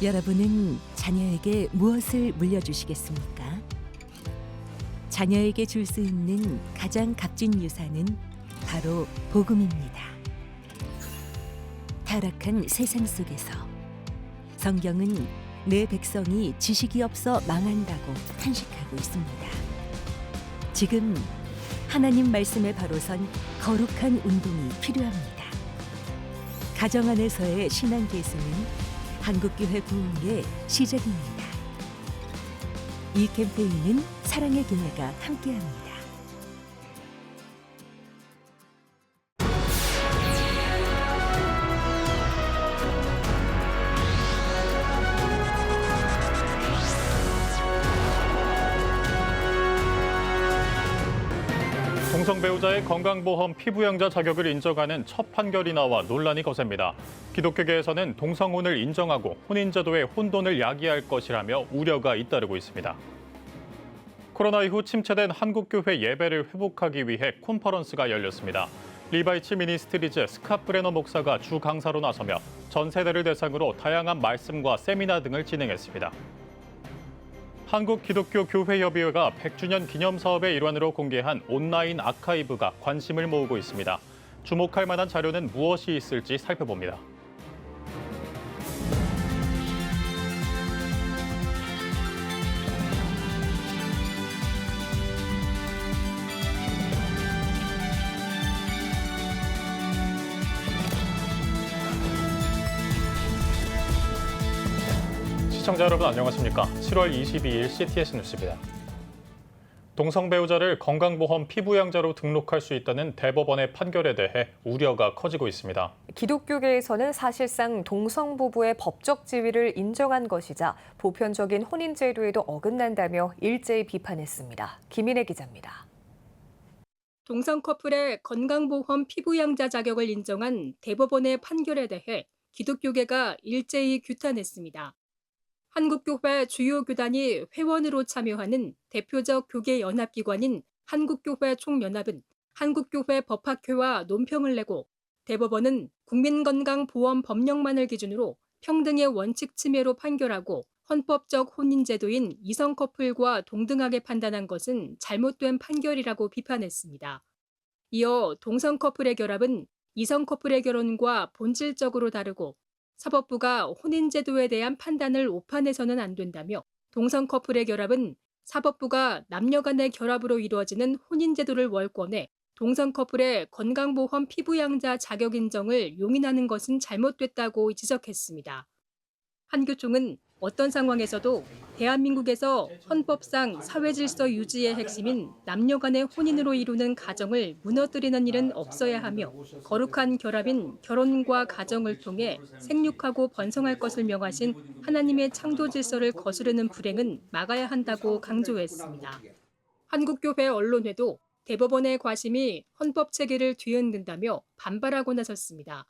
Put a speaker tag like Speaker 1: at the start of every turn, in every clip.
Speaker 1: 여러분은 자녀에게 무엇을 물려주시겠습니까? 자녀에게 줄 수 있는 가장 값진 유산은 바로 복음입니다. 타락한 세상 속에서 성경은 내 백성이 지식이 없어 망한다고 탄식하고 있습니다. 지금 하나님 말씀에 바로 선 거룩한 운동이 필요합니다. 가정 안에서의 신앙 계승은 한국교회 부흥의 시작입니다. 이 캠페인은 사랑의 교회가 함께합니다.
Speaker 2: 동성 배우자의 건강보험 피부양자 자격을 인정하는 첫 판결이 나와 논란이 거셉니다. 기독교계에서는 동성혼을 인정하고 혼인제도의 혼돈을 야기할 것이라며 우려가 잇따르고 있습니다. 코로나 이후 침체된 한국교회 예배를 회복하기 위해 컨퍼런스가 열렸습니다. 리바이츠 미니스트리즈 스캇 브레너 목사가 주 강사로 나서며 전 세대를 대상으로 다양한 말씀과 세미나 등을 진행했습니다. 한국기독교교회협의회가 100주년 기념사업의 일환으로 공개한 온라인 아카이브가 관심을 모으고 있습니다. 주목할 만한 자료는 무엇이 있을지 살펴봅니다. 시청자 여러분 안녕하십니까? 7월 22일 CTS 뉴스입니다. 동성 배우자를 건강보험 피부양자로 등록할 수 있다는 대법원의 판결에 대해 우려가 커지고 있습니다.
Speaker 3: 기독교계에서는 사실상 동성 부부의 법적 지위를 인정한 것이자 보편적인 혼인 제도에도 어긋난다며 일제히 비판했습니다. 김인혜 기자입니다.
Speaker 4: 동성 커플의 건강보험 피부양자 자격을 인정한 대법원의 판결에 대해 기독교계가 일제히 규탄했습니다. 한국교회 주요 교단이 회원으로 참여하는 대표적 교계 연합기관인 한국교회 총연합은 한국교회 법학회와 논평을 내고 대법원은 국민건강보험 법령만을 기준으로 평등의 원칙 침해로 판결하고 헌법적 혼인제도인 이성 커플과 동등하게 판단한 것은 잘못된 판결이라고 비판했습니다. 이어 동성 커플의 결합은 이성 커플의 결혼과 본질적으로 다르고 사법부가 혼인제도에 대한 판단을 오판해서는 안 된다며 동성 커플의 결합은 사법부가 남녀 간의 결합으로 이루어지는 혼인제도를 월권해 동성 커플의 건강보험 피부양자 자격 인정을 용인하는 것은 잘못됐다고 지적했습니다. 한교총은 어떤 상황에서도 대한민국에서 헌법상 사회질서 유지의 핵심인 남녀 간의 혼인으로 이루는 가정을 무너뜨리는 일은 없어야 하며 거룩한 결합인 결혼과 가정을 통해 생육하고 번성할 것을 명하신 하나님의 창조 질서를 거스르는 불행은 막아야 한다고 강조했습니다. 한국교회 언론회도 대법원의 과심이 헌법 체계를 뒤흔든다며 반발하고 나섰습니다.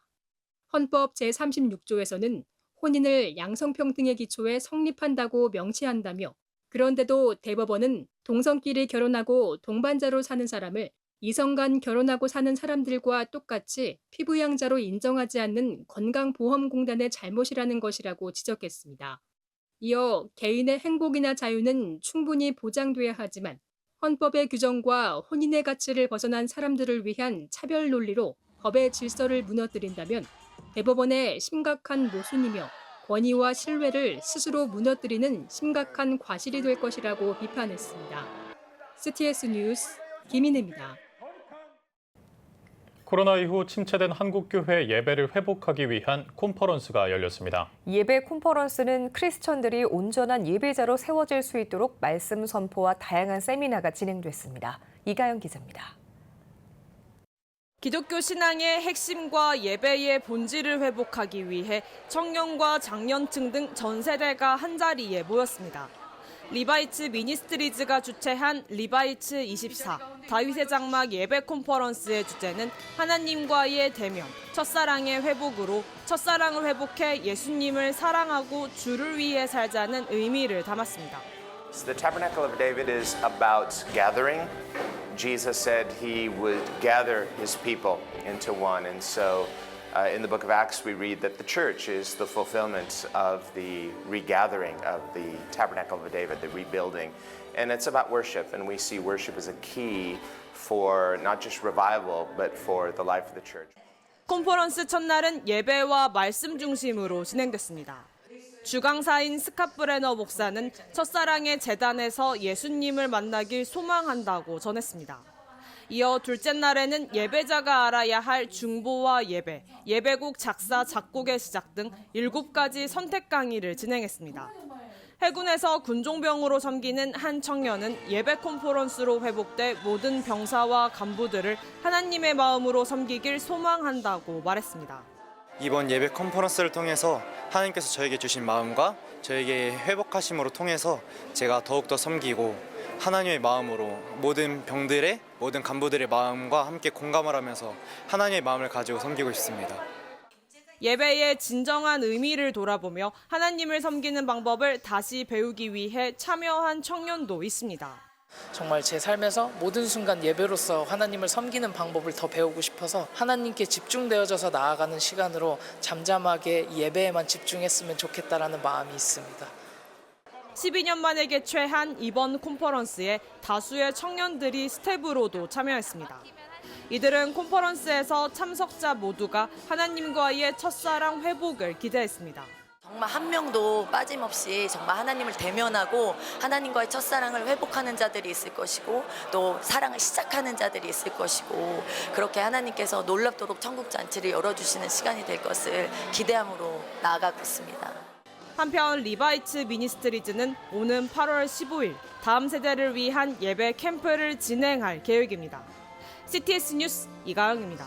Speaker 4: 헌법 제36조에서는 혼인을 양성평등의 기초에 성립한다고 명시한다며 그런데도 대법원은 동성끼리 결혼하고 동반자로 사는 사람을 이성 간 결혼하고 사는 사람들과 똑같이 피부양자로 인정하지 않는 건강보험공단의 잘못이라는 것이라고 지적했습니다. 이어 개인의 행복이나 자유는 충분히 보장돼야 하지만 헌법의 규정과 혼인의 가치를 벗어난 사람들을 위한 차별 논리로 법의 질서를 무너뜨린다면 대법원의 심각한 모순이며 권위와 신뢰를 스스로 무너뜨리는 심각한 과실이 될 것이라고 비판했습니다. CTS 뉴스 김인혜입니다.
Speaker 2: 코로나 이후 침체된 한국교회 예배를 회복하기 위한 컨퍼런스가 열렸습니다.
Speaker 3: 예배 컨퍼런스는 크리스천들이 온전한 예배자로 세워질 수 있도록 말씀 선포와 다양한 세미나가 진행됐습니다. 이가연 기자입니다.
Speaker 5: 기독교 신앙의 핵심과 예배의 본질을 회복하기 위해 청년과 장년층 등 전 세대가 한자리에 모였습니다. 리바이츠 미니스트리즈가 주최한 리바이츠 24 다윗의 장막 예배 컨퍼런스의 주제는 하나님과의 대면, 첫사랑의 회복으로 첫사랑을 회복해 예수님을 사랑하고 주를 위해 살자는 의미를 담았습니다.
Speaker 6: The Tabernacle of David is about gathering. Jesus said he would gather his people into one, and so In the book of Acts, we read that the church is the fulfillment of the regathering of the tabernacle of David, the rebuilding. And it's about worship, and we see worship as a key for not just revival, but for the life of the church.
Speaker 5: 컨퍼런스 첫날은 예배와 말씀 중심으로 진행됐습니다. 주강사인 스캇 브레너 목사는 첫사랑의 재단에서 예수님을 만나길 소망한다고 전했습니다. 이어 둘째 날에는 예배자가 알아야 할 중보와 예배, 예배곡 작사, 작곡의 시작 등 7가지 선택 강의를 진행했습니다. 해군에서 군종병으로 섬기는 한 청년은 예배 컨퍼런스로 회복돼 모든 병사와 간부들을 하나님의 마음으로 섬기길 소망한다고 말했습니다.
Speaker 7: 이번 예배 컨퍼런스를 통해서 하나님께서 저에게 주신 마음과 저에게 회복하심으로 통해서 제가 더욱더 섬기고 하나님의 마음으로 모든 병들의 모든 간부들의 마음과 함께 공감을 하면서 하나님의 마음을 가지고 섬기고 싶습니다.
Speaker 5: 예배의 진정한 의미를 돌아보며 하나님을 섬기는 방법을 다시 배우기 위해 참여한 청년도 있습니다.
Speaker 8: 정말 제 삶에서 모든 순간 예배로서 하나님을 섬기는 방법을 더 배우고 싶어서 하나님께 집중되어져서 나아가는 시간으로 잠잠하게 예배에만 집중했으면 좋겠다라는 마음이 있습니다.
Speaker 5: 12년 만에 개최한 이번 컨퍼런스에 다수의 청년들이 스텝으로도 참여했습니다. 이들은 컨퍼런스에서 참석자 모두가 하나님과의 첫사랑 회복을 기대했습니다.
Speaker 9: 정말 한 명도 빠짐없이 정말 하나님을 대면하고 하나님과의 첫사랑을 회복하는 자들이 있을 것이고 또 사랑을 시작하는 자들이 있을 것이고 그렇게 하나님께서 놀랍도록 천국잔치를 열어주시는 시간이 될 것을 기대함으로 나아가고 있습니다.
Speaker 5: 한편 리바이츠 미니스트리즈는 오는 8월 15일 다음 세대를 위한 예배 캠프를 진행할 계획입니다. CTS 뉴스 이가영입니다.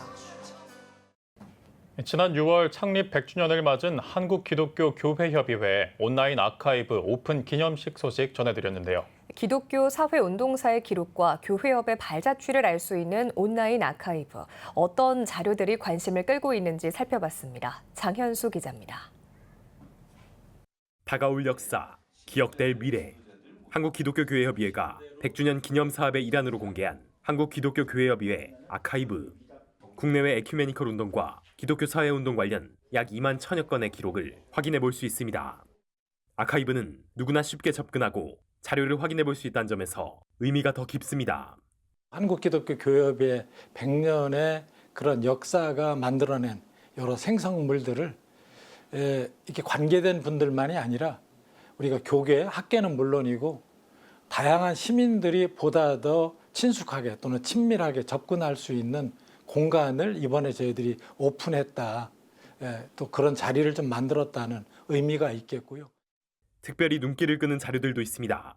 Speaker 2: 지난 6월 창립 100주년을 맞은 한국기독교교회협의회 온라인 아카이브 오픈 기념식 소식 전해드렸는데요.
Speaker 3: 기독교 사회운동사의 기록과 교회협의 발자취를 알 수 있는 온라인 아카이브. 어떤 자료들이 관심을 끌고 있는지 살펴봤습니다. 장현수 기자입니다.
Speaker 10: 다가올 역사, 기억될 미래. 한국기독교교회협의회가 100주년 기념 사업의 일환으로 공개한 한국기독교교회협의회 아카이브. 국내외 에큐메니컬 운동과 기독교 사회운동 관련 약 2만 1천여 건의 기록을 확인해 볼 수 있습니다. 아카이브는 누구나 쉽게 접근하고 자료를 확인해 볼 수 있다는 점에서 의미가 더 깊습니다.
Speaker 11: 한국기독교교회협의 100년의 그런 역사가 만들어낸 여러 생성물들을 이렇게 관계된 분들만이 아니라 우리가 교계, 학계는 물론이고 다양한 시민들이 보다 더 친숙하게 또는 친밀하게 접근할 수 있는 공간을 이번에 저희들이 오픈했다. 또 그런 자리를 좀 만들었다는 의미가 있겠고요.
Speaker 10: 특별히 눈길을 끄는 자료들도 있습니다.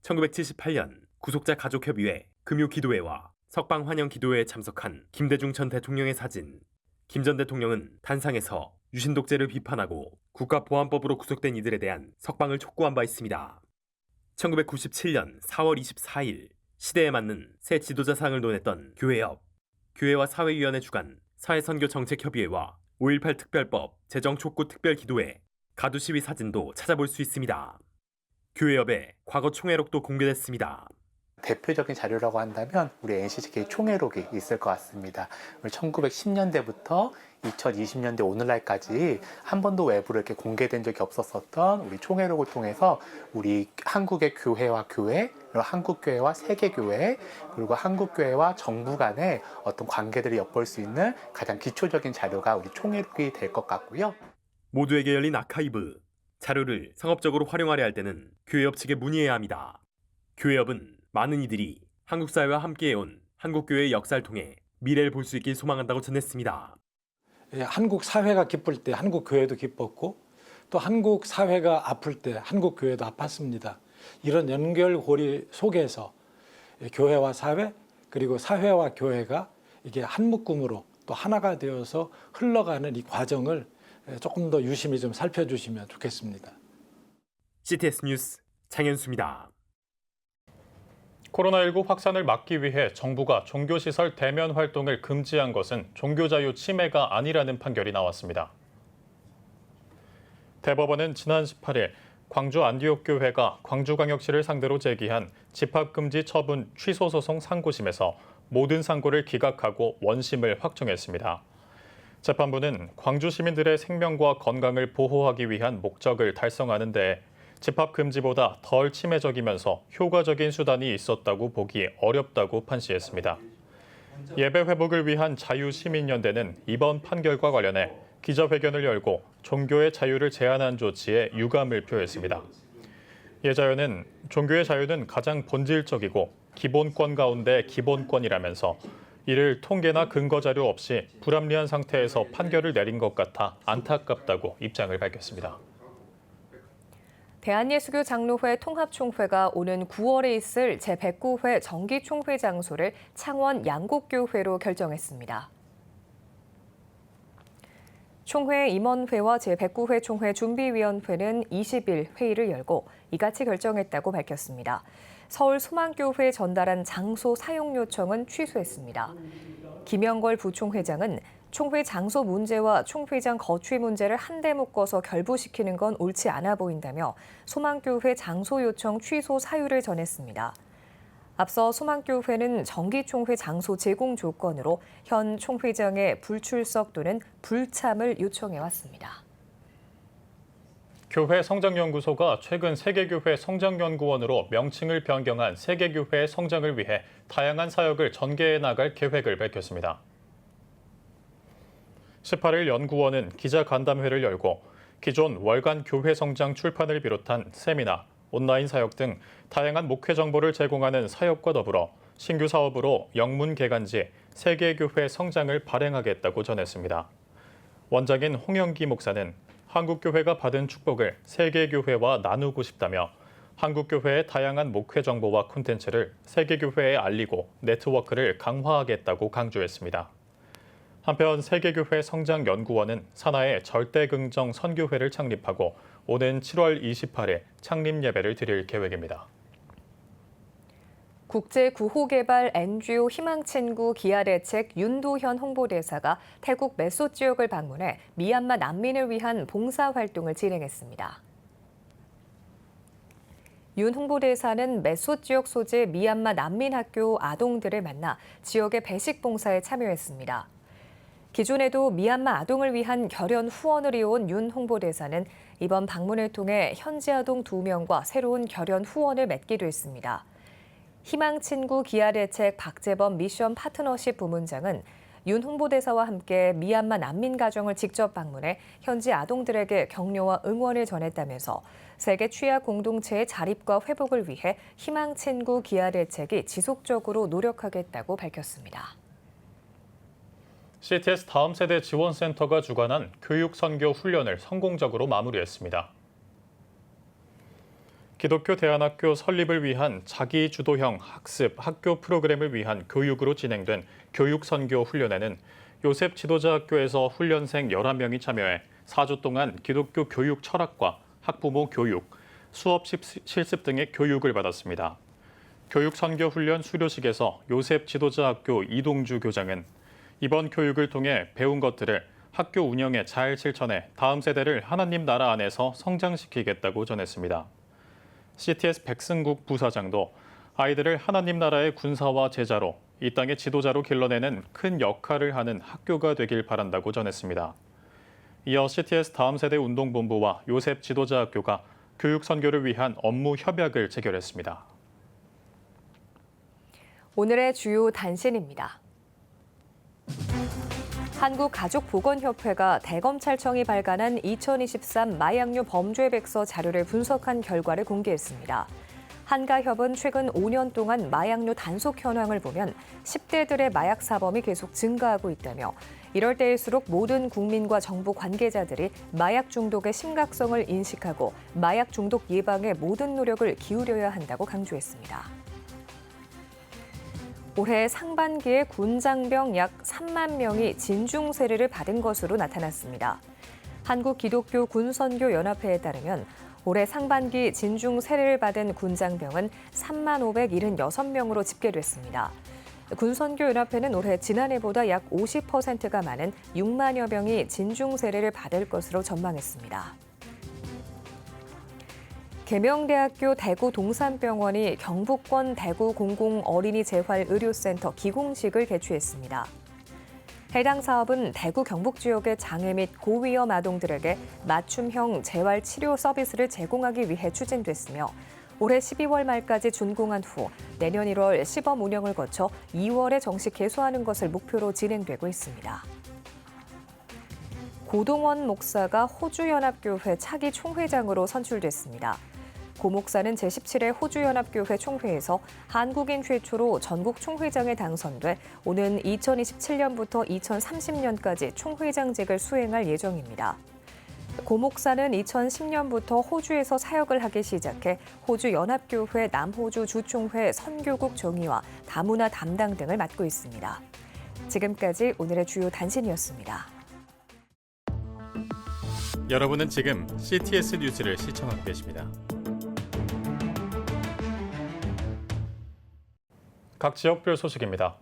Speaker 10: 1978년 구속자 가족협의회, 금요기도회와 석방환영기도회에 참석한 김대중 전 대통령의 사진. 김 전 대통령은 단상에서 유신독재를 비판하고 국가보안법으로 구속된 이들에 대한 석방을 촉구한 바 있습니다. 1997년 4월 24일 시대에 맞는 새 지도자상을 논했던 교회협, 교회와 사회위원회 주관, 사회선교정책협의회와 5.18 특별법 제정 촉구 특별기도회, 가두시위 사진도 찾아볼 수 있습니다. 교회협의 과거 총회록도 공개됐습니다.
Speaker 12: 대표적인 자료라고 한다면 우리 NCCK 총회록이 있을 것 같습니다. 1910년대부터 2020년대 오늘날까지 한 번도 외부로 이렇게 공개된 적이 없었던 우리 총회록을 통해서 우리 한국의 교회와 교회, 그리고 한국교회와 세계교회, 그리고 한국교회와 정부 간의 어떤 관계들을 엿볼 수 있는 가장 기초적인 자료가 우리 총회록이 될 것 같고요.
Speaker 10: 모두에게 열린 아카이브. 자료를 상업적으로 활용하려 할 때는 교회협 측에 문의해야 합니다. 교회협은 많은 이들이 한국 사회와 함께해온 한국교회의 역사를 통해 미래를 볼 수 있길 소망한다고 전했습니다.
Speaker 11: 한국 사회가 기쁠 때 한국 교회도 기뻤고 또 한국 사회가 아플 때 한국 교회도 아팠습니다. 이런 연결고리 속에서 교회와 사회 그리고 사회와 교회가 이게 한 묶음으로 또 하나가 되어서 흘러가는 이 과정을 조금 더 유심히 좀 살펴주시면 좋겠습니다.
Speaker 10: CTS 뉴스 장현수입니다.
Speaker 2: 코로나19 확산을 막기 위해 정부가 종교시설 대면 활동을 금지한 것은 종교자유 침해가 아니라는 판결이 나왔습니다. 대법원은 지난 18일 광주 안디옥교회가 광주광역시를 상대로 제기한 집합금지 처분 취소 소송 상고심에서 모든 상고를 기각하고 원심을 확정했습니다. 재판부는 광주 시민들의 생명과 건강을 보호하기 위한 목적을 달성하는 데 집합 금지보다 덜 침해적이면서 효과적인 수단이 있었다고 보기 어렵다고 판시했습니다. 예배 회복을 위한 자유시민연대는 이번 판결과 관련해 기자회견을 열고 종교의 자유를 제한한 조치에 유감을 표했습니다. 예자연은 종교의 자유는 가장 본질적이고 기본권 가운데 기본권이라면서 이를 통계나 근거 자료 없이 불합리한 상태에서 판결을 내린 것 같아 안타깝다고 입장을 밝혔습니다.
Speaker 3: 대한예수교 장로회 통합총회가 오는 9월에 있을 제109회 정기총회 장소를 창원 양곡교회로 결정했습니다. 총회 임원회와 제109회 총회 준비위원회는 20일 회의를 열고 이같이 결정했다고 밝혔습니다. 서울 소망교회에 전달한 장소 사용 요청은 취소했습니다. 김영걸 부총회장은 총회 장소 문제와 총회장 거취 문제를 한데 묶어서 결부시키는 건 옳지 않아 보인다며 소망교회 장소 요청 취소 사유를 전했습니다. 앞서 소망교회는 정기총회 장소 제공 조건으로 현 총회장의 불출석 또는 불참을 요청해왔습니다.
Speaker 2: 교회 성장연구소가 최근 세계교회 성장연구원으로 명칭을 변경한 세계교회의 성장을 위해 다양한 사역을 전개해 나갈 계획을 밝혔습니다. 18일 연구원은 기자간담회를 열고 기존 월간 교회 성장 출판을 비롯한 세미나, 온라인 사역 등 다양한 목회 정보를 제공하는 사역과 더불어 신규 사업으로 영문 개간지 세계교회 성장을 발행하겠다고 전했습니다. 원장인 홍영기 목사는 한국교회가 받은 축복을 세계교회와 나누고 싶다며 한국교회의 다양한 목회 정보와 콘텐츠를 세계교회에 알리고 네트워크를 강화하겠다고 강조했습니다. 한편 세계교회 성장연구원은 산하에 절대긍정 선교회를 창립하고 오는 7월 28일 창립 예배를 드릴 계획입니다.
Speaker 3: 국제구호개발 NGO 희망친구 기아대책 윤도현 홍보대사가 태국 메소 지역을 방문해 미얀마 난민을 위한 봉사활동을 진행했습니다. 윤 홍보대사는 메소 지역 소재 미얀마 난민학교 아동들을 만나 지역의 배식 봉사에 참여했습니다. 기존에도 미얀마 아동을 위한 결연 후원을 이어온 윤 홍보대사는 이번 방문을 통해 현지 아동 2명과 새로운 결연 후원을 맺기도 했습니다. 희망친구 기아대책 박재범 미션 파트너십 부문장은 윤 홍보대사와 함께 미얀마 난민 가정을 직접 방문해 현지 아동들에게 격려와 응원을 전했다면서 세계 취약 공동체의 자립과 회복을 위해 희망친구 기아대책이 지속적으로 노력하겠다고 밝혔습니다.
Speaker 2: CTS 다음 세대 지원센터가 주관한 교육선교 훈련을 성공적으로 마무리했습니다. 기독교 대안학교 설립을 위한 자기주도형 학습 학교 프로그램을 위한 교육으로 진행된 교육선교 훈련에는 요셉 지도자학교에서 훈련생 11명이 참여해 4주 동안 기독교 교육 철학과 학부모 교육, 수업 실습 등의 교육을 받았습니다. 교육선교 훈련 수료식에서 요셉 지도자학교 이동주 교장은 이번 교육을 통해 배운 것들을 학교 운영에 잘 실천해 다음 세대를 하나님 나라 안에서 성장시키겠다고 전했습니다. CTS 백승국 부사장도 아이들을 하나님 나라의 군사와 제자로 이 땅의 지도자로 길러내는 큰 역할을 하는 학교가 되길 바란다고 전했습니다. 이어 CTS 다음 세대 운동본부와 요셉 지도자학교가 교육 선교를 위한 업무 협약을 체결했습니다.
Speaker 3: 오늘의 주요 단신입니다. 한국가족보건협회가 대검찰청이 발간한 2023 마약류 범죄백서 자료를 분석한 결과를 공개했습니다. 한가협은 최근 5년 동안 마약류 단속 현황을 보면 10대들의 마약 사범이 계속 증가하고 있다며 이럴 때일수록 모든 국민과 정부 관계자들이 마약 중독의 심각성을 인식하고 마약 중독 예방에 모든 노력을 기울여야 한다고 강조했습니다. 올해 상반기에 군장병 약 3만 명이 진중 세례를 받은 것으로 나타났습니다. 한국기독교 군선교연합회에 따르면 올해 상반기 진중 세례를 받은 군장병은 3만 576명으로 집계됐습니다. 군선교연합회는 올해 지난해보다 약 50%가 많은 6만여 명이 진중 세례를 받을 것으로 전망했습니다. 계명대학교 대구 동산병원이 경북권 대구 공공어린이재활의료센터 기공식을 개최했습니다. 해당 사업은 대구 경북 지역의 장애 및 고위험 아동들에게 맞춤형 재활치료 서비스를 제공하기 위해 추진됐으며 올해 12월 말까지 준공한 후 내년 1월 시범 운영을 거쳐 2월에 정식 개소하는 것을 목표로 진행되고 있습니다. 고동원 목사가 호주연합교회 차기 총회장으로 선출됐습니다. 고 목사는 제17회 호주연합교회 총회에서 한국인 최초로 전국 총회장에 당선돼 오는 2027년부터 2030년까지 총회장직을 수행할 예정입니다. 고 목사는 2010년부터 호주에서 사역을 하기 시작해 호주 연합교회 남호주 주총회 선교국 정의와 다문화 담당 등을 맡고 있습니다. 지금까지 오늘의 주요 단신이었습니다.
Speaker 2: 여러분은 지금 CTS 뉴스를 시청하고 계십니다. 각 지역별 소식입니다.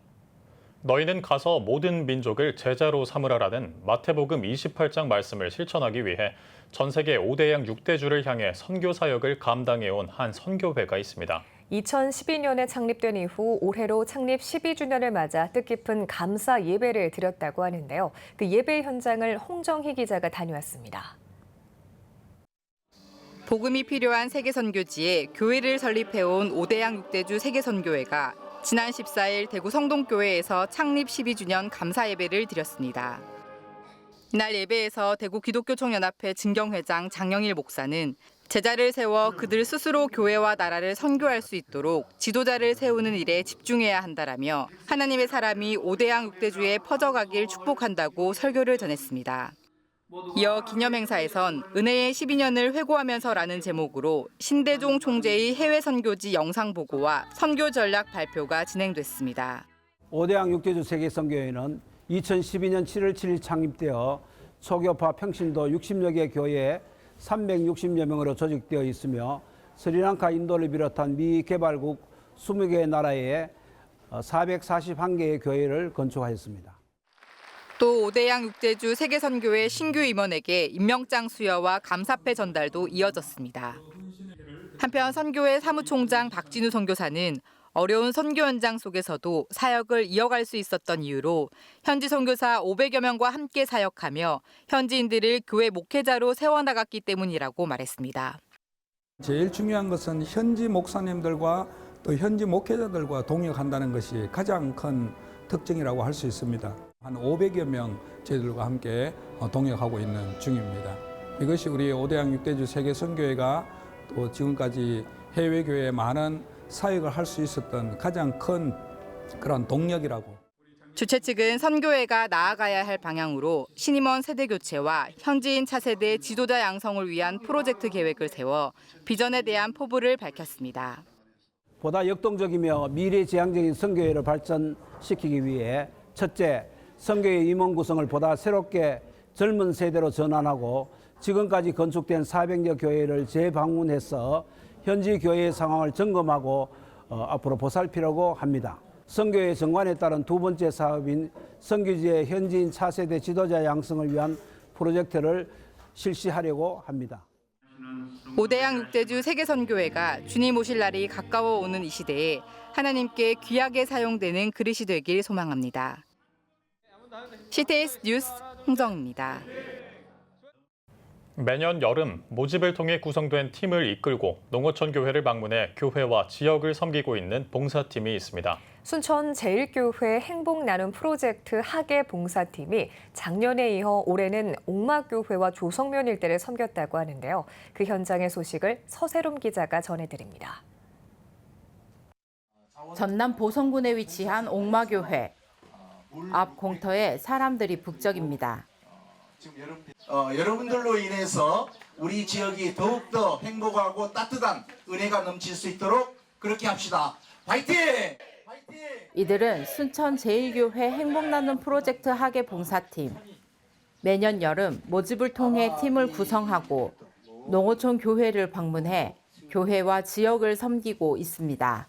Speaker 2: 너희는 가서 모든 민족을 제자로 삼으라라는 마태복음 28장 말씀을 실천하기 위해 전 세계 5대양 6대주를 향해 선교 사역을 감당해온 한 선교회가 있습니다.
Speaker 3: 2012년에 창립된 이후 올해로 창립 12주년을 맞아 뜻깊은 감사 예배를 드렸다고 하는데요. 그 예배 현장을 홍정희 기자가 다녀왔습니다.
Speaker 13: 복음이 필요한 세계선교지에 교회를 설립해온 5대양 6대주 세계선교회가 지난 14일 대구 성동교회에서 창립 12주년 감사 예배를 드렸습니다. 이날 예배에서 대구 기독교총연합회 증경회장 장영일 목사는 제자를 세워 그들 스스로 교회와 나라를 선교할 수 있도록 지도자를 세우는 일에 집중해야 한다라며 하나님의 사람이 5대양 6대주에 퍼져가길 축복한다고 설교를 전했습니다. 이어 기념행사에선 은혜의 12년을 회고하면서라는 제목으로 신대종 총재의 해외 선교지 영상 보고와 선교 전략 발표가 진행됐습니다.
Speaker 14: 5대양 6대주 세계선교회는 2012년 7월 7일 창립되어 초교파 평신도 60여 개 교회 360여 명으로 조직되어 있으며 스리랑카, 인도를 비롯한 미개발국 20개의 나라에 441개의 교회를 건축하였습니다.
Speaker 13: 또 5대양 6대주 세계선교회 신규 임원에게 임명장 수여와 감사패 전달도 이어졌습니다. 한편 선교회 사무총장 박진우 선교사는 어려운 선교 현장 속에서도 사역을 이어갈 수 있었던 이유로 현지 선교사 500여 명과 함께 사역하며 현지인들을 교회 목회자로 세워나갔기 때문이라고 말했습니다.
Speaker 15: 제일 중요한 것은 현지 목사님들과 또 현지 목회자들과 동역한다는 것이 가장 큰 특징이라고 할 수 있습니다. 한 500여 명 저희들과 함께 동역하고 있는 중입니다. 이것이 우리 5대양 6대주 세계선교회가 또 지금까지 해외교회에 많은 사역을 할 수 있었던 가장 큰 그런 동력이라고.
Speaker 13: 주최 측은 선교회가 나아가야 할 방향으로 신임원 세대 교체와 현지인 차세대 지도자 양성을 위한 프로젝트 계획을 세워 비전에 대한 포부를 밝혔습니다.
Speaker 14: 보다 역동적이며 미래지향적인 선교회를 발전시키기 위해 첫째, 선교회 임원 구성을 보다 새롭게 젊은 세대로 전환하고 지금까지 건축된 400여 교회를 재방문해서 현지 교회의 상황을 점검하고 앞으로 보살피려고 합니다. 선교회 정관에 따른 두 번째 사업인 선교지의 현지인 차세대 지도자 양성을 위한 프로젝트를 실시하려고 합니다.
Speaker 13: 5대양 6대주 세계선교회가 주님 오실 날이 가까워 오는 이 시대에 하나님께 귀하게 사용되는 그릇이 되길 소망합니다. CTS 뉴스 홍정입니다.
Speaker 2: 매년 여름 모집을 통해 구성된 팀을 이끌고 농어촌 교회를 방문해 교회와 지역을 섬기고 있는 봉사팀이 있습니다.
Speaker 3: 순천 제1교회 행복 나눔 프로젝트 하계 봉사팀이 작년에 이어 올해는 옥마교회와 조성면 일대를 섬겼다고 하는데요. 그 현장의 소식을 서세롬 기자가 전해드립니다.
Speaker 16: 전남 보성군에 위치한 옥마교회. 앞 공터에 사람들이 북적입니다.
Speaker 17: 여러분들로 인해서 우리 지역이 더욱더 행복하고 따뜻한 은혜가 넘칠 수 있도록 그렇게 합시다. 화이팅!
Speaker 16: 이들은 순천 제1교회 행복나눔 프로젝트 하계 봉사팀. 매년 여름 모집을 통해 팀을 구성하고 농어촌 교회를 방문해 교회와 지역을 섬기고 있습니다.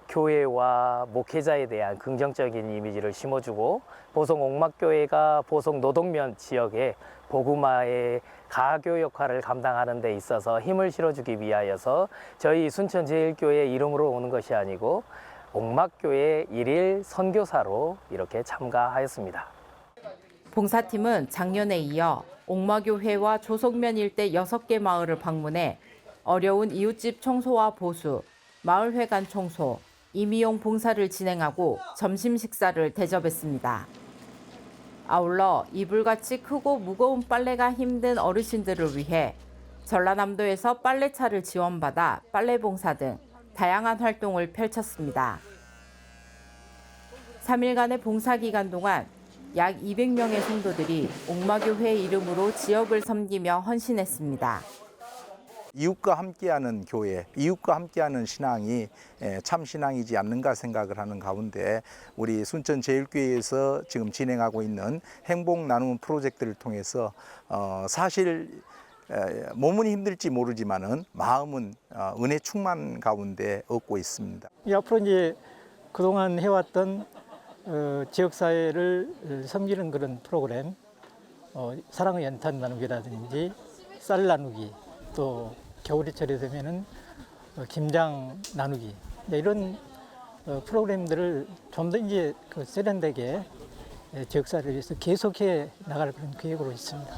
Speaker 18: 교회와 목회자에 대한 긍정적인 이미지를 심어주고 보성 옥막교회가 보성 노동면 지역에 복음화의 가교 역할을 감당하는 데 있어서 힘을 실어주기 위하여서 저희 순천 제1교회 이름으로 오는 것이 아니고 옥막교회 1일 선교사로 이렇게 참가하였습니다.
Speaker 16: 봉사팀은 작년에 이어 옥마교회와 조석면 일대 6개 마을을 방문해 어려운 이웃집 청소와 보수, 마을회관 청소, 임의용 봉사를 진행하고 점심 식사를 대접했습니다. 아울러 이불같이 크고 무거운 빨래가 힘든 어르신들을 위해 전라남도에서 빨래차를 지원받아 빨래봉사 등 다양한 활동을 펼쳤습니다. 3일간의 봉사 기간 동안 약 200명의 성도들이 옥마교회 이름으로 지역을 섬기며 헌신했습니다.
Speaker 19: 이웃과 함께하는 교회, 이웃과 함께하는 신앙이 참 신앙이지 않는가 생각을 하는 가운데 우리 순천제일교회에서 지금 진행하고 있는 행복 나눔 프로젝트를 통해서 사실 몸은 힘들지 모르지만은 마음은 은혜 충만 가운데 얻고 있습니다.
Speaker 20: 앞으로 이제 그동안 해왔던 지역사회를 섬기는 그런 프로그램, 사랑의 연탄 나누기라든지 쌀 나누기, 또 겨울이철이 되면은 김장 나누기, 이런 프로그램들을 좀 더 이제 세련되게 지역사회를 위해서 계속해 나갈 그런 계획으로 있습니다.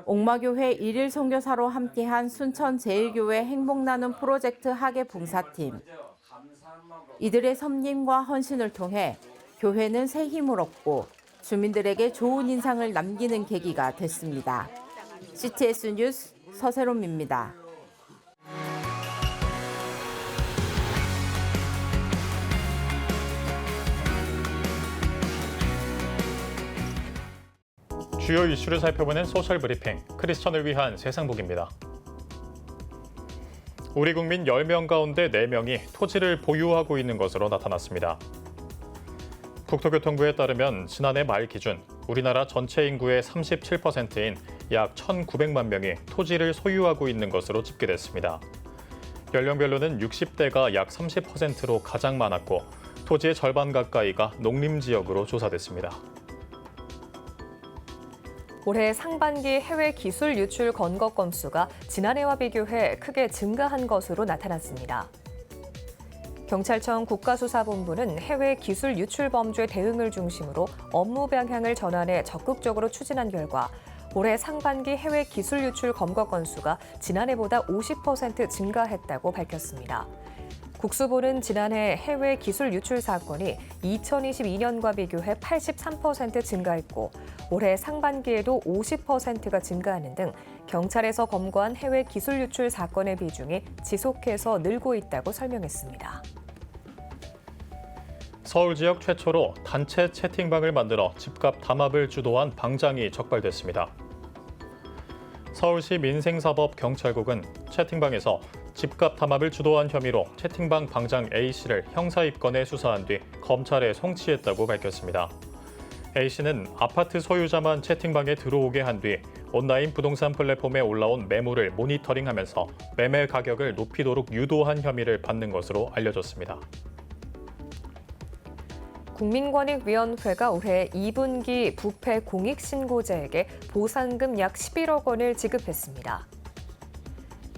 Speaker 16: 옥마교회 일일 선교사로 함께한 순천제일교회 행복나눔 프로젝트 학예 봉사팀. 이들의 섬김과 헌신을 통해 교회는 새 힘을 얻고 주민들에게 좋은 인상을 남기는 계기가 됐습니다. CTS 뉴스 서세롬입니다.
Speaker 2: 주요 이슈를 살펴보는 소셜 브리핑, 크리스천을 위한 세상복입니다. 우리 국민 10명 가운데 4명이 토지를 보유하고 있는 것으로 나타났습니다. 국토교통부에 따르면 지난해 말 기준 우리나라 전체 인구의 37%인 약 1,900만 명이 토지를 소유하고 있는 것으로 집계됐습니다. 연령별로는 60대가 약 30%로 가장 많았고 토지의 절반 가까이가 농림지역으로 조사됐습니다.
Speaker 3: 올해 상반기 해외 기술 유출 건거 건수가 지난해와 비교해 크게 증가한 것으로 나타났습니다. 경찰청 국가수사본부는 해외 기술 유출 범죄 대응을 중심으로 업무 방향을 전환해 적극적으로 추진한 결과 올해 상반기 해외 기술 유출 검거 건수가 지난해보다 50% 증가했다고 밝혔습니다. 국수본은 지난해 해외 기술 유출 사건이 2022년과 비교해 83% 증가했고 올해 상반기에도 50%가 증가하는 등 경찰에서 검거한 해외 기술 유출 사건의 비중이 지속해서 늘고 있다고 설명했습니다.
Speaker 2: 서울 지역 최초로 단체 채팅방을 만들어 집값 담합을 주도한 방장이 적발됐습니다. 서울시 민생사법경찰국은 채팅방에서 집값 담합을 주도한 혐의로 채팅방 방장 A씨를 형사 입건해 수사한 뒤 검찰에 송치했다고 밝혔습니다. A씨는 아파트 소유자만 채팅방에 들어오게 한 뒤 온라인 부동산 플랫폼에 올라온 매물을 모니터링하면서 매매 가격을 높이도록 유도한 혐의를 받는 것으로 알려졌습니다.
Speaker 3: 국민권익위원회가 올해 2분기 부패 공익신고자에게 보상금 약 11억 원을 지급했습니다.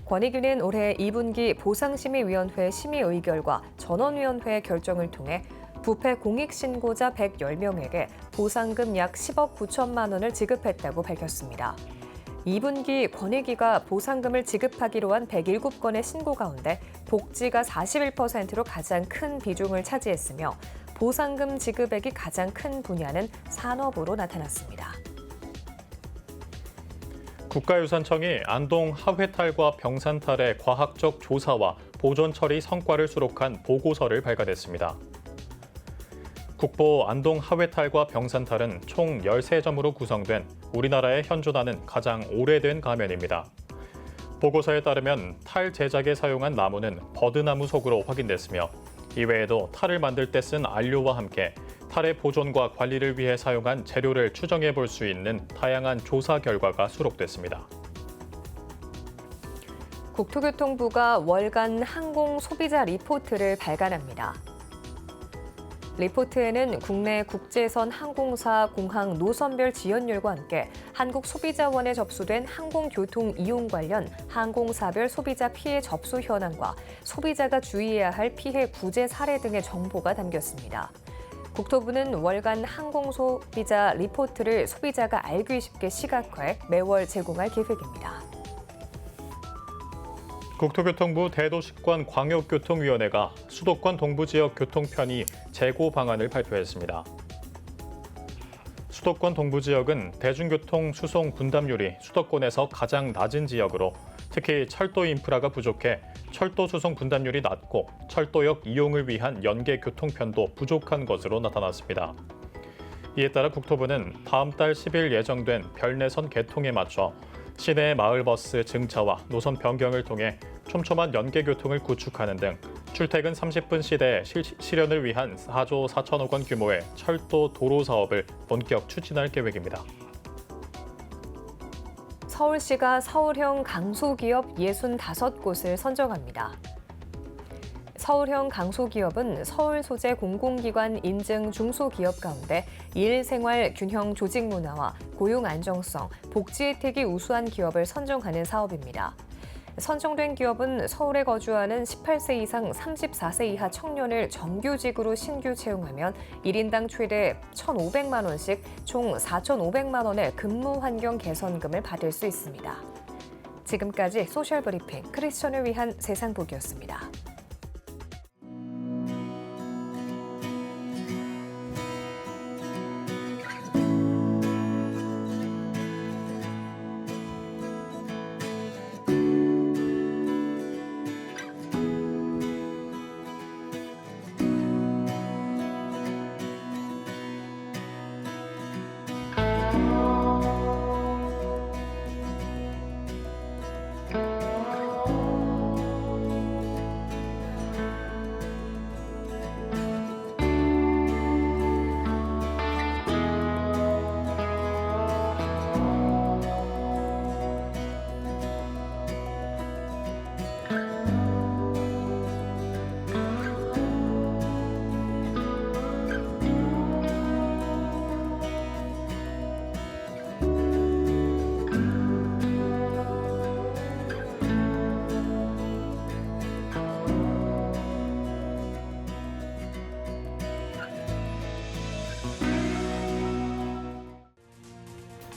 Speaker 3: 권익위는 올해 2분기 보상심의위원회 심의 의결과 전원위원회 결정을 통해 부패 공익신고자 110명에게 보상금 약 10억 9천만 원을 지급했다고 밝혔습니다. 2분기 권익위가 보상금을 지급하기로 한 107건의 신고 가운데 복지가 41%로 가장 큰 비중을 차지했으며 보상금 지급액이 가장 큰 분야는 산업으로 나타났습니다.
Speaker 2: 국가유산청이 안동 하회탈과 병산탈의 과학적 조사와 보존 처리 성과를 수록한 보고서를 발간했습니다. 국보 안동 하회탈과 병산탈은 총 13점으로 구성된 우리나라에 현존하는 가장 오래된 가면입니다. 보고서에 따르면 탈 제작에 사용한 나무는 버드나무 속으로 확인됐으며 이외에도 탈을 만들 때 쓴 안료와 함께 탈의 보존과 관리를 위해 사용한 재료를 추정해 볼 수 있는 다양한 조사 결과가 수록됐습니다.
Speaker 3: 국토교통부가 월간 항공 소비자 리포트를 발간합니다. 리포트에는 국내 국제선 항공사 공항 노선별 지연율과 함께 한국소비자원에 접수된 항공교통 이용 관련 항공사별 소비자 피해 접수 현황과 소비자가 주의해야 할 피해 구제 사례 등의 정보가 담겼습니다. 국토부는 월간 항공소비자 리포트를 소비자가 알기 쉽게 시각화해 매월 제공할 계획입니다.
Speaker 2: 국토교통부 대도시권 광역교통위원회가 수도권 동부지역 교통편의 재고 방안을 발표했습니다. 수도권 동부지역은 대중교통 수송 분담률이 수도권에서 가장 낮은 지역으로 특히 철도 인프라가 부족해 철도 수송 분담률이 낮고 철도역 이용을 위한 연계 교통편도 부족한 것으로 나타났습니다. 이에 따라 국토부는 다음 달 10일 예정된 별내선 개통에 맞춰 시내 마을버스 증차와 노선 변경을 통해 촘촘한 연계 교통을 구축하는 등 출퇴근 30분 시대 실현을 위한 4조 4천억 원 규모의 철도 도로 사업을 본격 추진할 계획입니다.
Speaker 3: 서울시가 서울형 강소기업 65곳을 선정합니다. 서울형 강소기업은 서울 소재 공공기관 인증 중소기업 가운데 일생활 균형 조직 문화와 고용 안정성, 복지 혜택이 우수한 기업을 선정하는 사업입니다. 선정된 기업은 서울에 거주하는 18세 이상 34세 이하 청년을 정규직으로 신규 채용하면 1인당 최대 1,500만 원씩 총 4,500만 원의 근무 환경 개선금을 받을 수 있습니다. 지금까지 소셜브리핑 크리스천을 위한 세상 보기였습니다.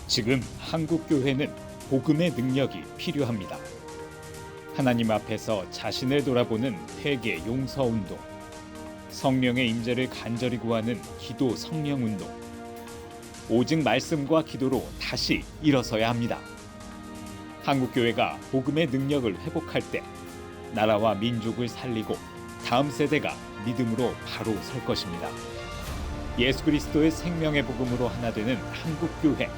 Speaker 21: 지금 한국교회는 복음의 능력이 필요합니다. 하나님 앞에서 자신을 돌아보는 회개 용서운동, 성령의 임재를 간절히 구하는 기도 성령운동, 오직 말씀과 기도로 다시 일어서야 합니다. 한국교회가 복음의 능력을 회복할 때 나라와 민족을 살리고 다음 세대가 믿음으로 바로 설 것입니다. 예수 그리스도의 생명의 복음으로 하나 되는 한국교회.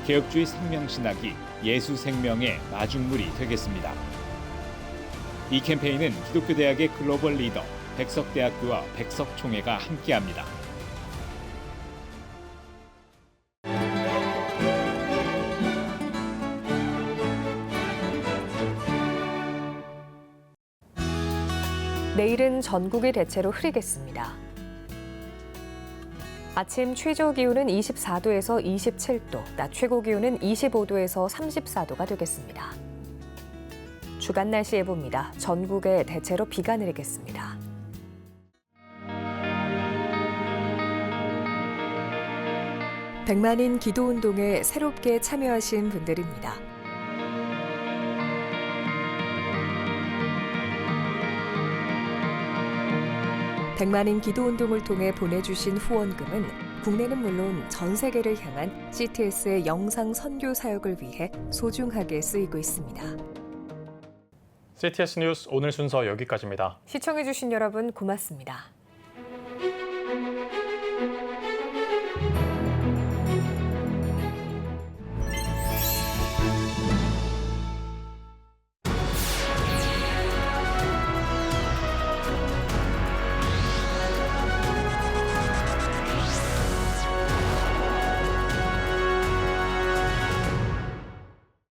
Speaker 21: 개혁주의 생명신학이 예수 생명의 마중물이 되겠습니다. 이 캠페인은 기독교대학의 글로벌 리더 백석대학교와 백석총회가 함께합니다.
Speaker 3: 내일은 전국이 대체로 흐리겠습니다. 아침 최저 기온은 24도에서 27도, 낮 최고 기온은 25도에서 34도가 되겠습니다. 주간 날씨 예보입니다. 전국에 대체로 비가 내리겠습니다. 백만인 기도운동에 새롭게 참여하신 분들입니다. 백만인 기도운동을 통해 보내주신 후원금은 국내는 물론 전 세계를 향한 CTS의 영상 선교 사역을 위해 소중하게 쓰이고 있습니다.
Speaker 2: CTS 뉴스 오늘 순서 여기까지입니다.
Speaker 3: 시청해주신 여러분 고맙습니다.